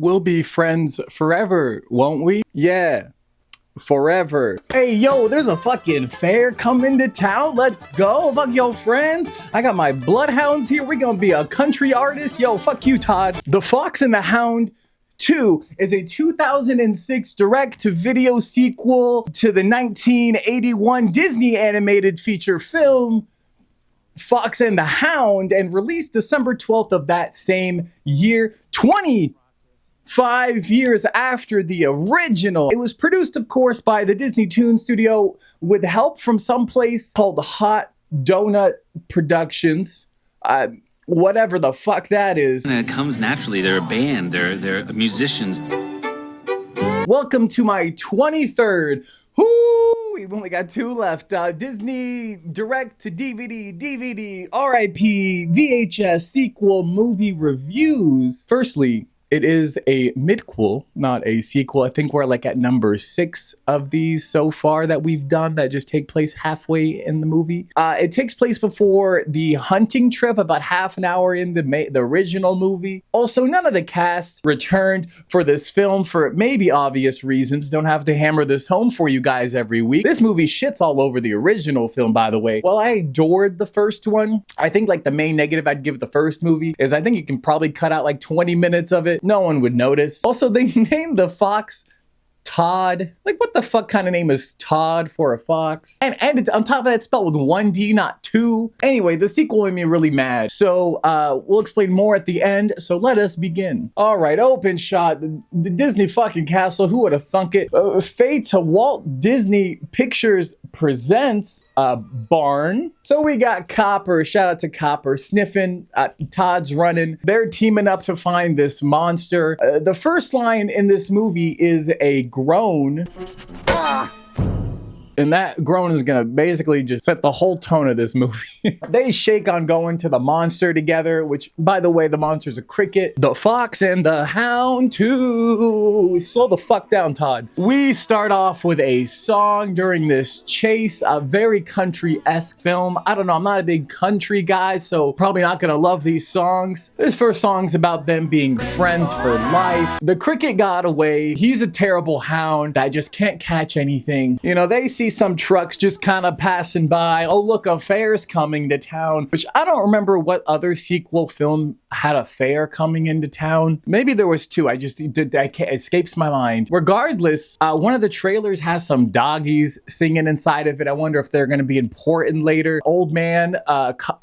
We'll be friends forever, won't we? Yeah, forever. Hey, yo, there's a fucking fair coming to town. Let's go. Fuck your friends. I got my bloodhounds here. We're gonna be a country artist. Yo, fuck you, Todd. The Fox and the Hound 2 is a 2006 direct-to-video sequel to the 1981 Disney animated feature film Fox and the Hound, and released December 12th of that same year, 25 years after the original. It was produced, of course, by the Disneytoon studio with help from some place called Hot Donut Productions. Whatever the fuck that is. And it comes naturally. They're a band. They're musicians. Welcome to my 23rd. Whoo! We've only got 2 left. Disney direct to DVD, RIP, VHS sequel movie reviews. Firstly, it is a midquel, not a sequel. I think we're like at number 6 of these so far that we've done that just take place halfway in the movie. It takes place before the hunting trip, about half an hour in the original movie. Also, none of the cast returned for this film for maybe obvious reasons. Don't have to hammer this home for you guys every week. This movie shits all over the original film, by the way. While I adored the first one, I think like the main negative I'd give the first movie is I think you can probably cut out like 20 minutes of it. No one would notice. Also, they named the fox Tod. Like, what the fuck kind of name is Tod for a fox? And it's, on top of that, it's spelled with 1 D, not 2. Anyway, the sequel made me really mad. So we'll explain more at the end. So let us begin. All right, open shot. The Disney fucking castle. Who would have thunk it? Fate to Walt Disney Pictures presents barn. So we got Copper. Shout out to Copper. Sniffing. Todd's running. They're teaming up to find this monster. The first line in this movie is a groan. And that groan is gonna basically just set the whole tone of this movie. They shake on going to the monster together, which, by the way, the monster's a cricket. The Fox and the Hound 2. Slow the fuck down, Todd. We start off with a song during this chase, a very country-esque film. I don't know, I'm not a big country guy, so probably not gonna love these songs. This first song's about them being friends for life. The cricket got away. He's a terrible hound that just can't catch anything. You know, they see some trucks just kind of passing by. Oh, look, a fair's coming to town, which I don't remember what other sequel film had a fair coming into town. Maybe there was 2. It escapes my mind. Regardless, one of the trailers has some doggies singing inside of it. I wonder if they're going to be important later. Old man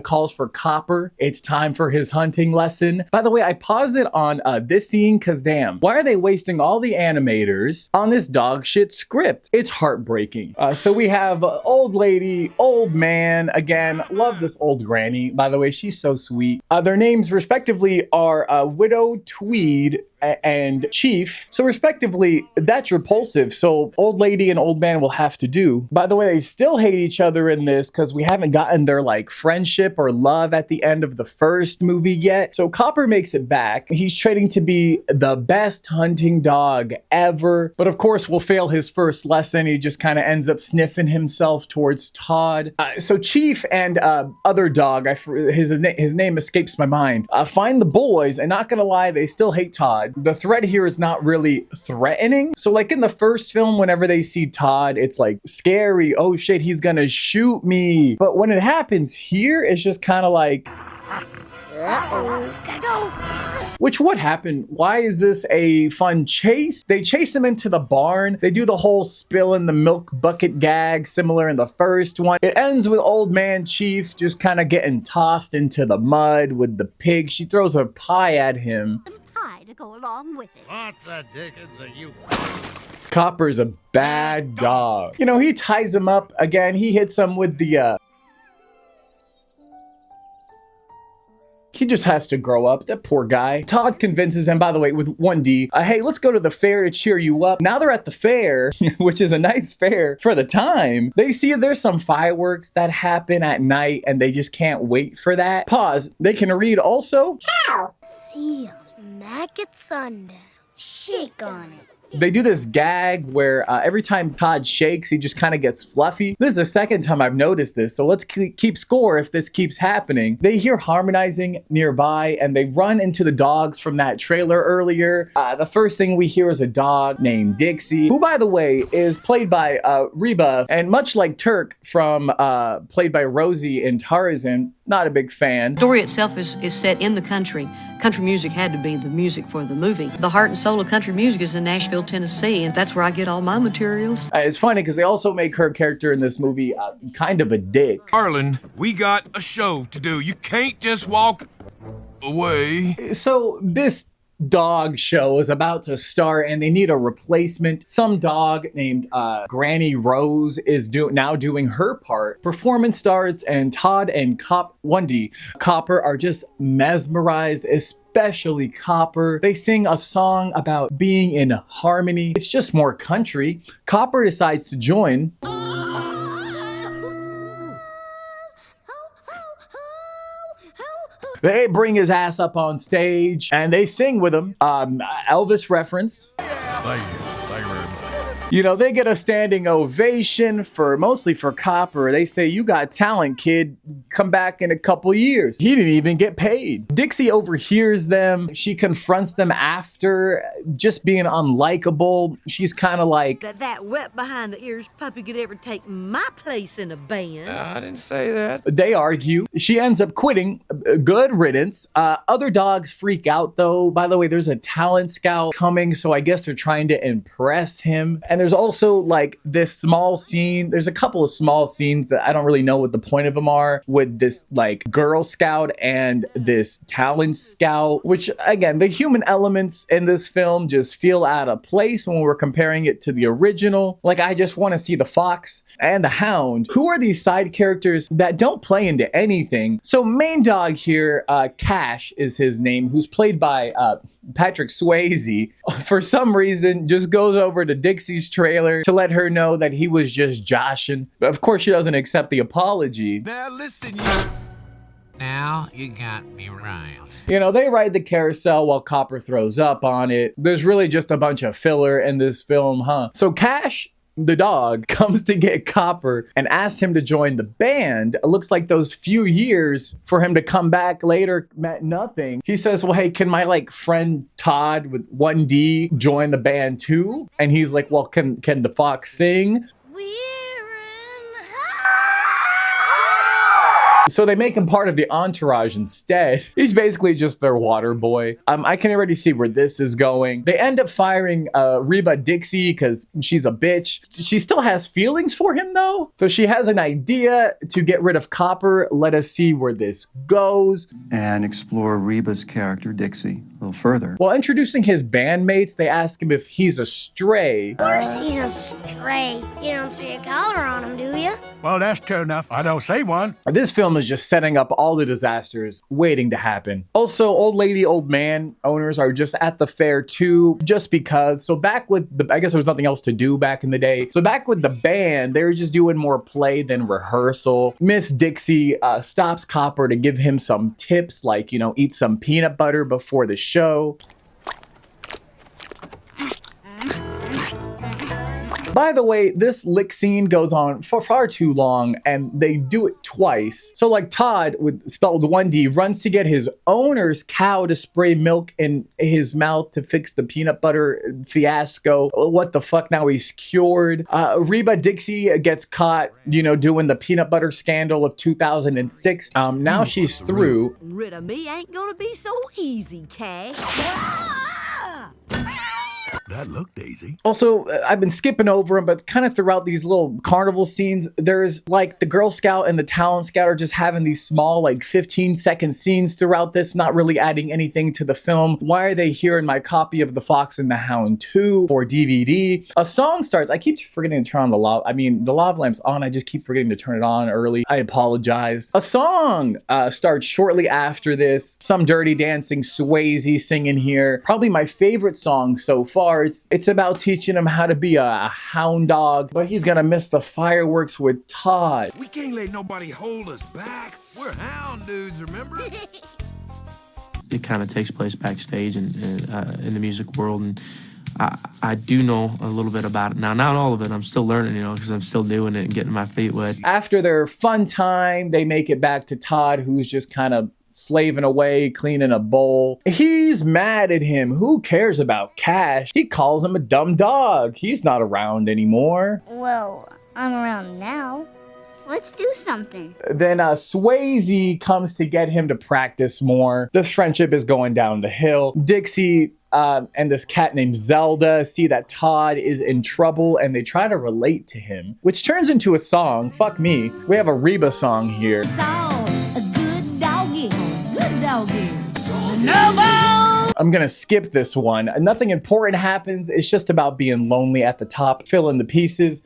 calls for Copper. It's time for his hunting lesson. By the way, I paused it on this scene because damn, why are they wasting all the animators on this dog shit script? It's heartbreaking. So we have old lady, old man. Again, love this old granny. By the way, she's so sweet. Their names respectively are Widow Tweed and Chief. So respectively, that's repulsive. So old lady and old man will have to do. By the way, they still hate each other in this because we haven't gotten their like friendship or love at the end of the first movie yet. So Copper makes it back. He's training to be the best hunting dog ever. But of course, will fail his first lesson. He just kind of ends up sniffing himself towards Todd. So Chief and other dog, his name escapes my mind, find the boys, and not gonna lie, they still hate Todd. The threat here is not really threatening. So like in the first film, whenever they see Todd, it's like scary. Oh shit, he's gonna shoot me. But when it happens here, it's just kind of like, uh-oh, gotta go. Which, what happened? Why is this a fun chase? They chase him into the barn. They do the whole spill in the milk bucket gag, similar in the first one. It ends with old man Chief just kind of getting tossed into the mud with the pig. She throws a pie at him. To go along with it. What the dickens are you? Copper's a bad dog. You know, he ties him up again. He hits him with the he just has to grow up, that poor guy. Todd convinces him, by the way, with 1 D, hey, let's go to the fair to cheer you up. Now they're at the fair, which is a nice fair for the time. They see there's some fireworks that happen at night and they just can't wait for that. Pause. They can read also. See you smack at sundown. Shake on it. They do this gag where every time Tod shakes, he just kind of gets fluffy. This is the second time I've noticed this, so let's keep score if this keeps happening. They hear harmonizing nearby, and they run into the dogs from that trailer earlier. The first thing we hear is a dog named Dixie, who, by the way, is played by Reba, and much like Turk from played by Rosie in Tarzan, not a big fan. The story itself is set in the country. Country music had to be the music for the movie. The heart and soul of country music is in Nashville, Tennessee, and that's where I get all my materials. It's funny because they also make her character in this movie kind of a dick. Arlen, we got a show to do. You can't just walk away. So this dog show is about to start and they need a replacement. Some dog named Granny Rose is now doing her part. Performance starts and Tod and Copper are just mesmerized, especially Copper. They sing a song about being in harmony. It's just more country. Copper decides to join. They bring his ass up on stage and they sing with him. Elvis reference. Thank you. Thank you very much. You know, they get a standing ovation mostly for Copper. They say, "You got talent, kid. Come back in a couple years." He didn't even get paid. Dixie overhears them. She confronts them after just being unlikable. She's kind of like, That wet behind the ears puppy could ever take my place in a band. I didn't say that. they argue. She ends up quitting. Good riddance. Other dogs freak out though. By the way, there's a talent scout coming, so I guess they're trying to impress him. And there's also like this small scene. There's a couple of small scenes that I don't really know what the point of them are, with this like Girl Scout and this talent scout, which again, the human elements in this film just feel out of place when we're comparing it to the original. Like, I just want to see the fox and the hound. Who are these side characters that don't play into anything? So main dog here, Cash is his name, who's played by Patrick Swayze, for some reason just goes over to Dixie's trailer to let her know that he was just joshing. But of course she doesn't accept the apology. Now listen, you. Now you got me riled. You know, they ride the carousel while Copper throws up on it. There's really just a bunch of filler in this film, huh? So Cash, the dog, comes to get Copper and asks him to join the band. It looks like those few years for him to come back later meant nothing. He says, well, hey, can my like friend Tod with 1D join the band too? And he's like, well, can the fox sing? So they make him part of the entourage instead. He's basically just their water boy. I can already see where this is going. They end up firing Reba Dixie because she's a bitch. She still has feelings for him though. So she has an idea to get rid of Copper. Let us see where this goes. And explore Reba's character, Dixie, a little further. While introducing his bandmates, they ask him if he's a stray. Of course he's a stray. You don't see a collar on him, do you? Well, that's true enough. I don't say one. This film is just setting up all the disasters waiting to happen. Also, old lady, old man owners are just at the fair too, just because. So back with I guess there was nothing else to do back in the day. So back with the band, they were just doing more play than rehearsal. Miss Dixie stops Copper to give him some tips, like, you know, eat some peanut butter before the show. By the way, this lick scene goes on for far too long, and they do it twice. So like Tod, with spelled 1D, runs to get his owner's cow to spray milk in his mouth to fix the peanut butter fiasco. What the fuck, now he's cured. Reba Dixie gets caught, you know, doing the peanut butter scandal of 2006. Now she's through. Rid of me ain't gonna be so easy, Cash. That looked easy. Also, I've been skipping over them, but kind of throughout these little carnival scenes, there's like the Girl Scout and the Talent Scout are just having these small, like 15-second scenes throughout this, not really adding anything to the film. Why are they here in my copy of The Fox and the Hound 2 for DVD? A song starts. I keep forgetting to turn on the lava lamp's on. I just keep forgetting to turn it on early. I apologize. A song starts shortly after this. Some Dirty Dancing, Swayze singing here. Probably my favorite song so far. It's about teaching him how to be a hound dog, but he's gonna miss the fireworks with Tod. We can't let nobody hold us back. We're hound dudes, remember? It kind of takes place backstage and in the music world, and I do know a little bit about it. Now, not all of it. I'm still learning, because I'm still doing it and getting my feet wet. After their fun time, they make it back to Tod, who's just kind of slaving away, cleaning a bowl. He's mad at him. Who cares about Cash? He calls him a dumb dog. He's not around anymore. Well, I'm around now. Let's do something. Then Swayze comes to get him to practice more. The friendship is going down the hill. Dixie and this cat named Zelda see that Tod is in trouble and they try to relate to him, which turns into a song. Fuck me. We have a Reba song here. I'm gonna skip this one. Nothing important happens. It's just about being lonely at the top. Fill in the pieces.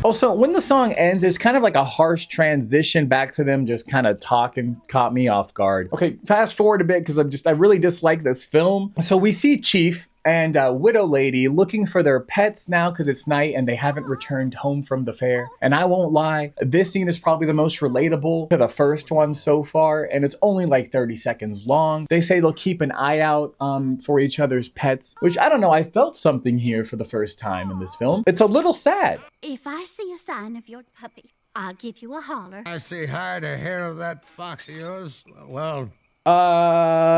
Also, when the song ends, it's kind of like a harsh transition back to them just kind of talking. Caught me off guard. Okay, fast forward a bit because I really dislike this film. So we see Chief and Widow Lady looking for their pets now because it's night and they haven't returned home from the fair. And I won't lie, this scene is probably the most relatable to the first one so far, and it's only like 30 seconds long. They say they'll keep an eye out for each other's pets, which I don't know, I felt something here for the first time in this film. It's a little sad. If I see a sign of your puppy, I'll give you a holler. I say hi to hair of that fox of yours. Well...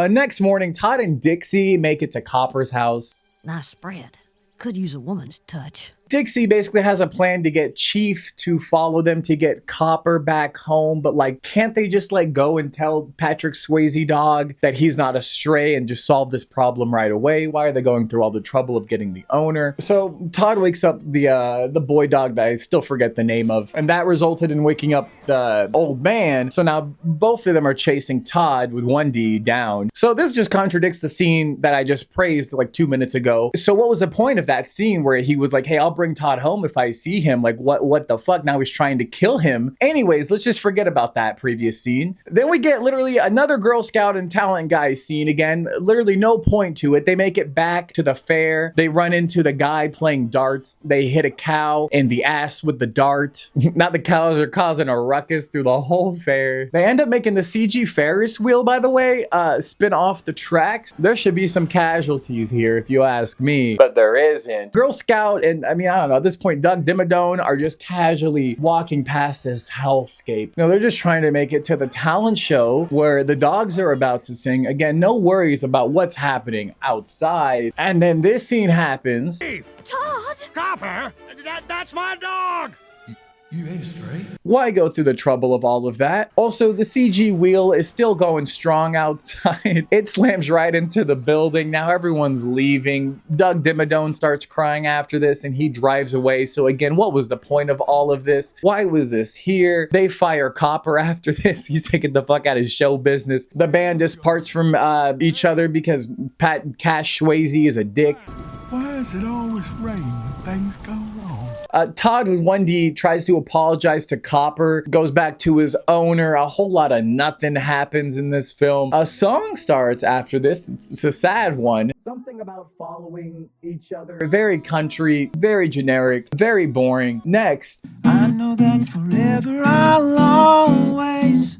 next morning, Tod and Dixie make it to Copper's house. Nice spread. Could use a woman's touch. Dixie basically has a plan to get Chief to follow them to get Copper back home, but like, can't they just like go and tell Patrick Swayze dog that he's not a stray and just solve this problem right away? Why are they going through all the trouble of getting the owner? So Tod wakes up the boy dog that I still forget the name of, and that resulted in waking up the old man. So now both of them are chasing Tod with 1D down. So this just contradicts the scene that I just praised like 2 minutes ago. So what was the point of that scene where he was like, hey, I'll bring Tod home if I see him? Like, what the fuck? Now he's trying to kill him. Anyways, let's just forget about that previous scene. Then we get literally another Girl Scout and talent guy scene again. Literally no point to it. They make it back to the fair. They run into the guy playing darts. They hit a cow in the ass with the dart. Now the cows are causing a ruckus through the whole fair. They end up making the CG Ferris wheel, by the way, spin off the tracks. There should be some casualties here if you ask me, but there isn't. Girl Scout and, I don't know, at this point, Doug Dimmadome are just casually walking past this hellscape. Now, they're just trying to make it to the talent show where the dogs are about to sing. Again, no worries about what's happening outside. And then this scene happens. Tod! Copper! That's my dog! You ain't straight. Why go through the trouble of all of that? Also, the CG wheel is still going strong outside. It slams right into the building. Now everyone's leaving. Doug Dimmadome starts crying after this and he drives away. So again, what was the point of all of this? Why was this here? They fire Copper after this. He's taking the fuck out of show business. The band just parts from each other because Cash Swayze is a dick. Why is it always rain when things go wrong? Tod with 1D tries to apologize to Copper, goes back to his owner. A whole lot of nothing happens in this film. A song starts after this. It's a sad one. Something about following each other. Very country, very generic, very boring. Next. I know that forever I'll always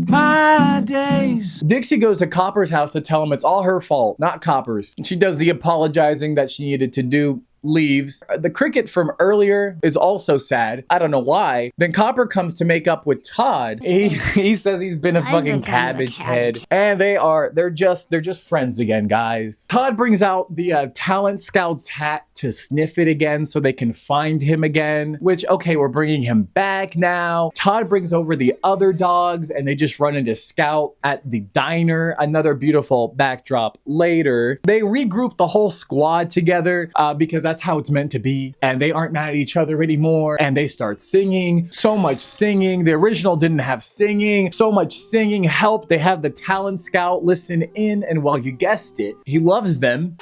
my days. Dixie goes to Copper's house to tell him it's all her fault, not Copper's. She does the apologizing that she needed to do. Leaves. The cricket from earlier is also sad. I don't know why. Then Copper comes to make up with Tod. He says he's been a fucking cabbage head. And they're just friends again, guys. Tod brings out the talent scout's hat to sniff it again so they can find him again, which, okay, we're bringing him back now. Tod brings over the other dogs and they just run into Scout at the diner. Another beautiful backdrop later. They regroup the whole squad together because that's how it's meant to be, and they aren't mad at each other anymore, and they start singing. So much singing. The original didn't have singing. So much singing helped. They have the talent scout listen in, and well, you guessed it, he loves them.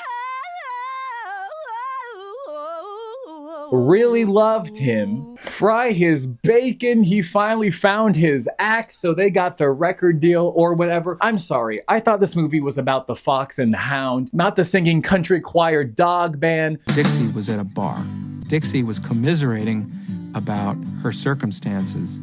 Really loved him. Fry his bacon. He finally found his axe, so they got the record deal or whatever. I'm sorry. I thought this movie was about the fox and the hound, not the singing country choir dog band. Dixie was at a bar. Dixie was commiserating about her circumstances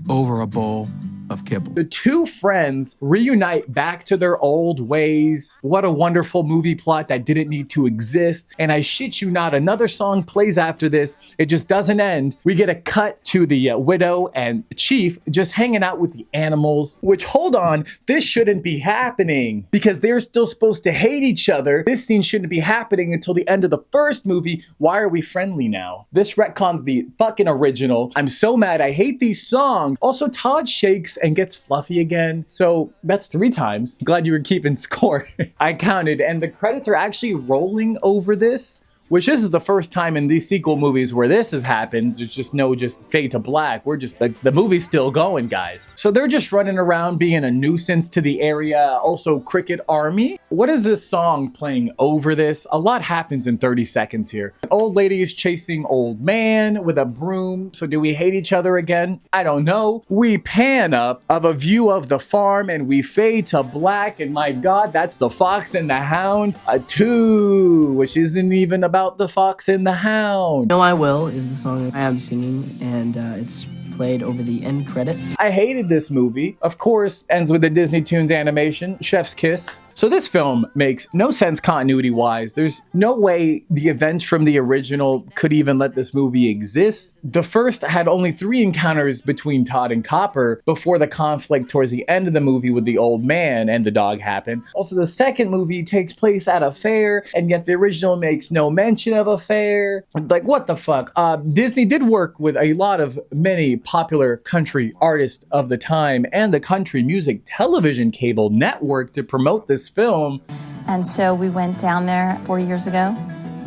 over a bowl of kibble. The two friends reunite back to their old ways. What a wonderful movie plot that didn't need to exist. And I shit you not, another song plays after this. It just doesn't end. We get a cut to the widow and chief just hanging out with the animals, which, hold on, this shouldn't be happening because they're still supposed to hate each other. This scene shouldn't be happening until the end of the first movie. Why are we friendly now? This retcons the fucking original. I'm so mad. I hate these songs. Also, Tod shakes and gets fluffy again. So that's 3 times. Glad you were keeping score. I counted, and the credits are actually rolling over this, which this is the first time in these sequel movies where this has happened. There's just no fade to black. We're just like, the movie's still going, guys. So they're just running around being a nuisance to the area. Also, Cricket Army. What is this song playing over this? A lot happens in 30 seconds here. An old lady is chasing old man with a broom. So do we hate each other again? I don't know. We pan up of a view of the farm and we fade to black. And my God, that's the Fox and the Hound 2, which isn't even about the Fox and the Hound. No I Will is the song I am singing, and it's played over the end credits. I hated this movie. Of course, ends with the Disneytoon animation, Chef's Kiss. So this film makes no sense continuity-wise. There's no way the events from the original could even let this movie exist. The first had only 3 encounters between Tod and Copper before the conflict towards the end of the movie with the old man and the dog happened. Also, the second movie takes place at a fair, and yet the original makes no mention of a fair. Like, what the fuck? Disney did work with a lot of many popular country artists of the time and the country music television cable network to promote this film. And so we went down there 4 years ago,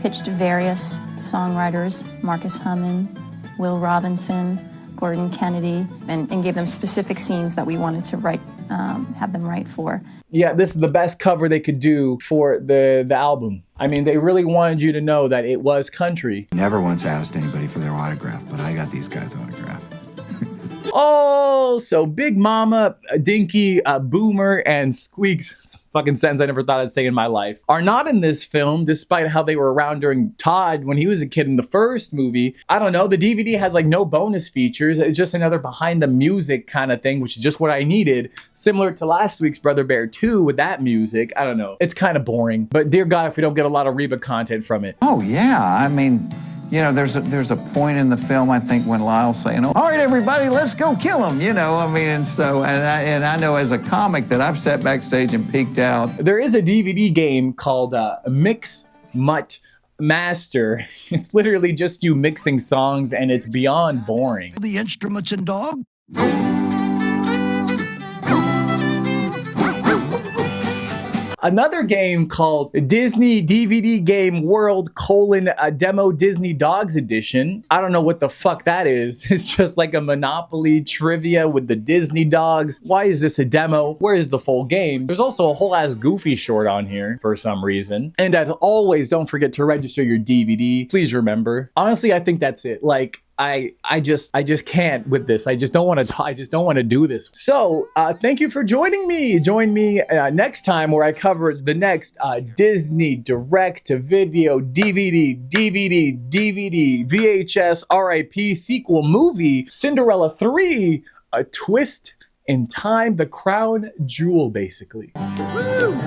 pitched to various songwriters, Marcus Hummon, Will Robinson, Gordon Kennedy, and gave them specific scenes that we wanted to write, have them write for. Yeah, this is the best cover they could do for the album. I mean, they really wanted you to know that it was country. Never once asked anybody for their autograph, but I got these guys' autograph. Oh, so Big Mama, Dinky, Boomer, and Squeaks, fucking sentence I never thought I'd say in my life, are not in this film, despite how they were around during Tod when he was a kid in the first movie. I don't know, the DVD has like no bonus features. It's just another behind the music kind of thing, which is just what I needed. Similar to last week's Brother Bear 2 with that music. I don't know. It's kind of boring, but dear God, if we don't get a lot of Reba content from it. Oh, yeah. I mean, you know, there's a point in the film, I think, when Lyle's saying, all right, everybody, let's go kill him, you know, I mean, and so, and I know as a comic that I've sat backstage and peeked out. There is a DVD game called Mix Mutt Master. It's literally just you mixing songs, and it's beyond boring. The instruments and dog? Another game called Disney DVD Game World : Demo Disney Dogs Edition. I don't know what the fuck that is. It's just like a Monopoly trivia with the Disney dogs. Why is this a demo? Where is the full game? There's also a whole ass Goofy short on here for some reason. And as always, don't forget to register your DVD. Please remember. Honestly, I think that's it. Like, I just can't with this. I just don't want to do this. So thank you for joining me. Join me next time where I cover the next Disney direct-to-video DVD, VHS, RIP sequel movie, Cinderella 3, A Twist in Time, the crown jewel, basically. Woo!